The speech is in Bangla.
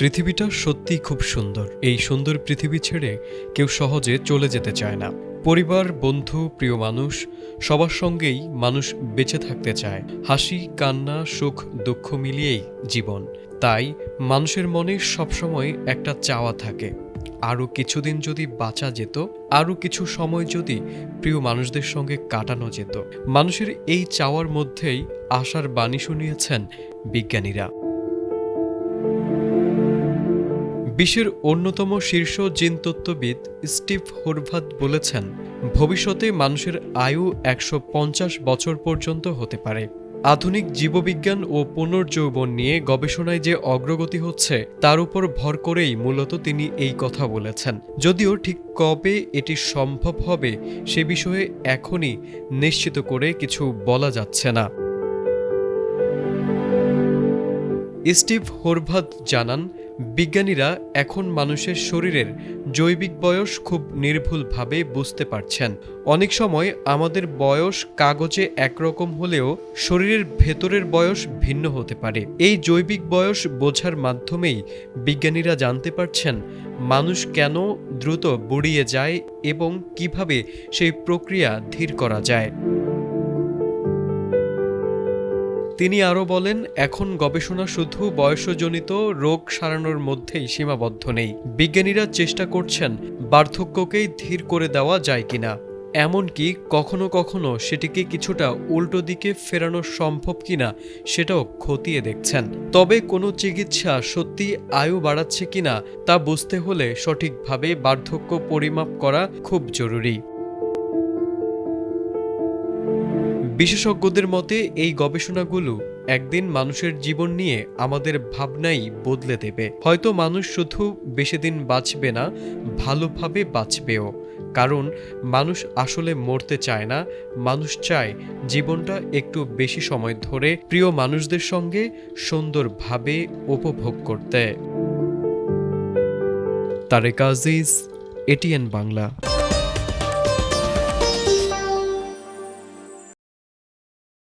পৃথিবীটা সত্যিই খুব সুন্দর। এই সুন্দর পৃথিবী ছেড়ে কেউ সহজে চলে যেতে চায় না। পরিবার, বন্ধু, প্রিয় মানুষ সবার সঙ্গেই মানুষ বেঁচে থাকতে চায়। হাসি, কান্না, সুখ, দুঃখ মিলিয়েই জীবন। তাই মানুষের মনে সবসময় একটা চাওয়া থাকে, আরও কিছুদিন যদি বাঁচা যেত, আরও কিছু সময় যদি প্রিয় মানুষদের সঙ্গে কাটানো যেত। মানুষের এই চাওয়ার মধ্যেই আশার বাণী শুনিয়েছেন বিজ্ঞানীরা। বিশ্বের অন্যতম শীর্ষ জিনতত্ত্ববিদ স্টিভ হরভাত বলেছেন, ভবিষ্যতে মানুষের আয়ু ১৫০ বছর পর্যন্ত হতে পারে। আধুনিক জীববিজ্ঞান ও পুনর্যৌবন নিয়ে গবেষণায় যে অগ্রগতি হচ্ছে তার উপর ভর করেই মূলত তিনি এই কথা বলেছেন। যদিও ঠিক কবে এটি সম্ভব হবে সে বিষয়ে এখনই নিশ্চিত করে কিছু বলা যাচ্ছে না। স্টিভ হরভাত জানান, বিজ্ঞানীরা এখন মানুষের শরীরের জৈবিক বয়স খুব নির্ভুলভাবে বুঝতে পারছেন। অনেক সময় আমাদের বয়স কাগজে একরকম হলেও শরীরের ভেতরের বয়স ভিন্ন হতে পারে। এই জৈবিক বয়স বোঝার মাধ্যমেই বিজ্ঞানীরা জানতে পারছেন মানুষ কেন দ্রুত বুড়িয়ে যায় এবং কিভাবে সেই প্রক্রিয়া ধীর করা যায়। তিনি আরও বলেন, এখন গবেষণা শুধু বয়সজনিত রোগ সারানোর মধ্যেই সীমাবদ্ধ নেই। বিজ্ঞানীরা চেষ্টা করছেন বার্ধক্যকেই ধীর করে দেওয়া যায় কিনা, এমনকি কখনো কখনো সেটিকে কিছুটা উল্টো দিকে ফেরানো সম্ভব কিনা সেটাও খতিয়ে দেখছেন। তবে কোনো চিকিৎসা সত্যি আয়ু বাড়াচ্ছে কিনা তা বুঝতে হলে সঠিকভাবে বার্ধক্য পরিমাপ করা খুব জরুরি। বিশেষজ্ঞদের মতে এই গবেষণাগুলো একদিন মানুষের জীবন নিয়ে আমাদের ভাবনাই বদলে দেবে। হয়তো মানুষ শুধু বেশি দিন বাঁচবে না, ভালোভাবে বাঁচবেও। কারণ মানুষ আসলে মরতে চায় না, মানুষ চায় জীবনটা একটু বেশি সময় ধরে প্রিয় মানুষদের সঙ্গে সুন্দরভাবে উপভোগ করতে। তারেক আজিজ, এটিএন বাংলা।